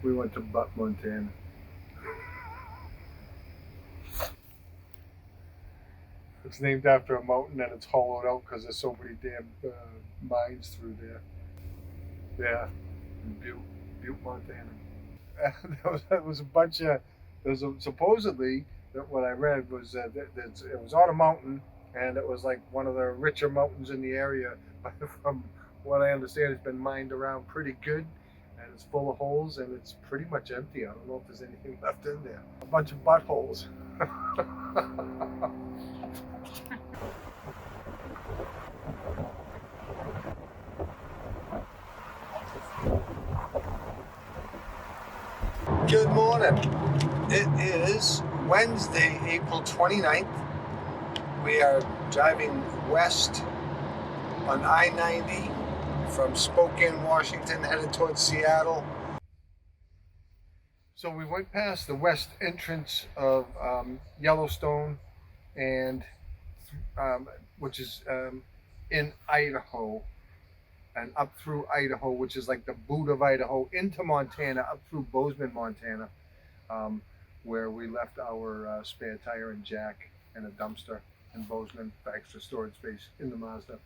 We went to Butte, Montana. It's named after a mountain and it's hollowed out because there's so many damn mines through there. Yeah, in Butte, Montana. There was a bunch of. Supposedly that what I read was that it was on a mountain and it was like one of the richer mountains in the area. But from what I understand, it's been mined around pretty good, and it's full of holes and it's pretty much empty. I don't know if there's anything left in there. A bunch of buttholes. Good morning. It is Wednesday, April 29th. We are driving west on I-90 from Spokane, Washington, headed towards Seattle. So we went past the west entrance of Yellowstone, and which is in Idaho, and up through Idaho, which is like the boot of Idaho, into Montana, up through Bozeman, Montana, where we left our spare tire and jack in a dumpster in Bozeman for extra storage space in the Mazda.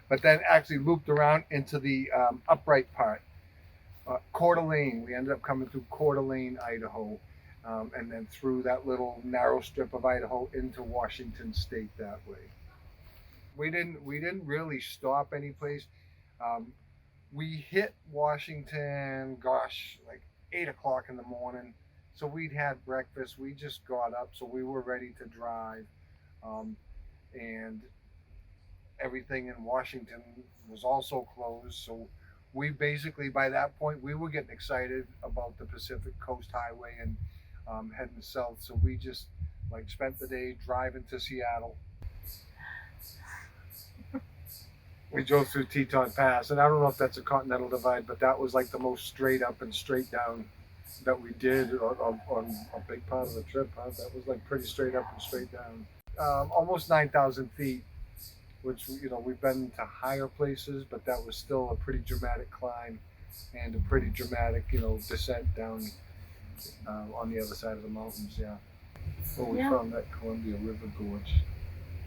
But then actually looped around into the upright part, Coeur d'Alene. We ended up coming through Coeur d'Alene, Idaho, and then through that little narrow strip of Idaho into Washington State that way. We didn't really stop any place. We hit Washington, gosh, like 8 o'clock in the morning. So we'd had breakfast. We just got up, so we were ready to drive. And everything in Washington was also closed. So we basically, by that point, we were getting excited about the Pacific Coast Highway and heading south. So we just like spent the day driving to Seattle. We drove through Teton Pass, and I don't know if that's a Continental Divide, but that was like the most straight up and straight down that we did on a big part of the trip. Huh? That was like pretty straight up and straight down. Almost 9,000 feet, which, you know, we've been to higher places, but that was still a pretty dramatic climb and a pretty dramatic, you know, descent down on the other side of the mountains. Yeah. Oh, we found that Columbia River Gorge.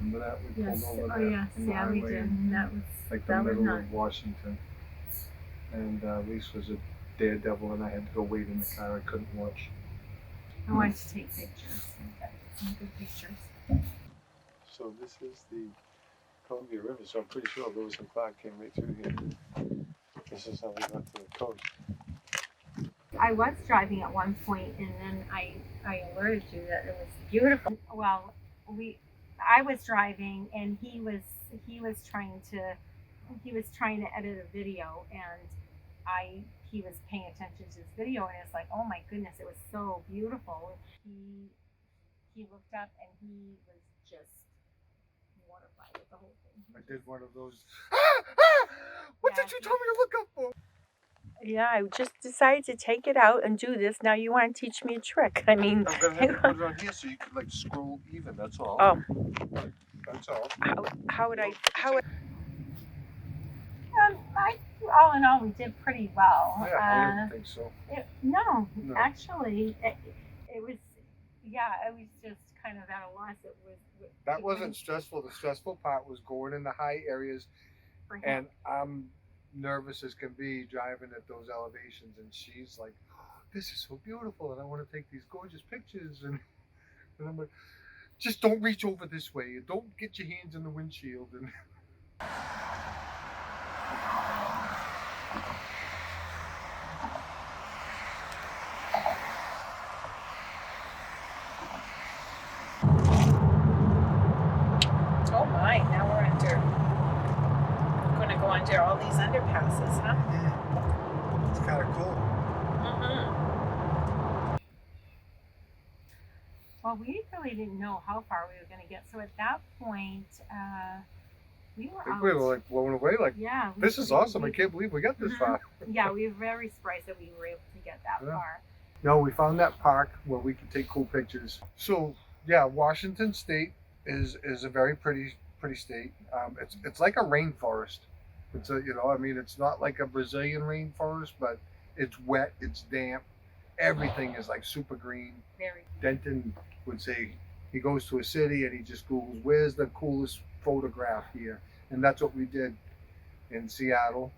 Remember that? We pulled over there. Oh, yes. Yeah, we did. And that was like the middle of Washington. And Lise was a daredevil, and I had to go wait in the car. I couldn't watch. I wanted to take pictures. Some good pictures. So this is the Columbia River. So I'm pretty sure Lewis and Clark came right through here. This is how we got to the coast. I was driving at one point, and then I alerted you that it was beautiful. Well, I was driving, and he was trying to edit a video, and he was paying attention to this video, and it's like, oh my goodness, it was so beautiful. He looked up, and he was just mortified with the whole thing. I did one of those. What did you tell me to look up for? Yeah, I just decided to take it out and do this. Now you want to teach me a trick. I mean, I'm gonna have to put it on here so you could like scroll even. That's all. Oh, that's all. How would I? All in all, we did pretty well. Yeah, I didn't think so. No, actually, it was. Yeah, I was just kind of at a loss. That wasn't stressful. The stressful part was going in the high areas, and I'm nervous as can be driving at those elevations, and she's like, oh, this is so beautiful, and I want to take these gorgeous pictures, and I'm like, just don't reach over this way, and don't get your hands in the windshield. And Oh my! Now we're going to go under all these underpasses, huh? Yeah. It's kind of cool. Well, we really didn't know how far we were going to get, so at that point, we were out. We were like blown away, like, yeah, this is awesome. I can't believe we got this far. Yeah, we were very surprised that we were able to get that far. No, we found that park where we could take cool pictures. So yeah, Washington State is a very pretty state. It's like a rainforest. It's a, you know, I mean, it's not like a Brazilian rainforest, but It's wet, it's damp, everything is like super green. Very. Denton would say he goes to a city and he just Googles, where's the coolest photograph here? And that's what we did in Seattle.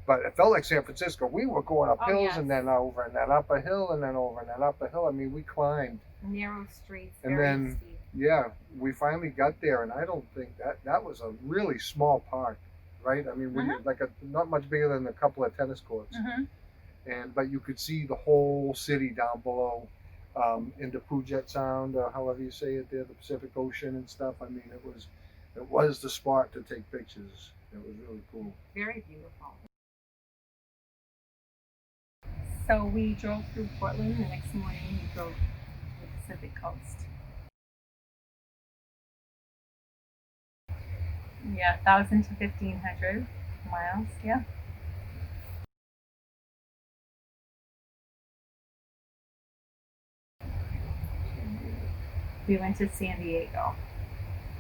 But it felt like San Francisco. We were going up Oh, hills yes. and then over and then up a hill and then over and then up a hill. I mean, we climbed. Narrow streets, And very then, steep. yeah, we finally got there, and I don't think that was a really small park, right? I mean, when you like not much bigger than a couple of tennis courts, but you could see the whole city down below, into Puget Sound, or however you say it there, the Pacific Ocean and stuff. I mean, it was the spot to take pictures. It was really cool. Very beautiful. So we drove through Portland. The next morning, we drove to the Pacific Coast. Yeah, 1,000 to 1,500 miles. Yeah. We went to San Diego.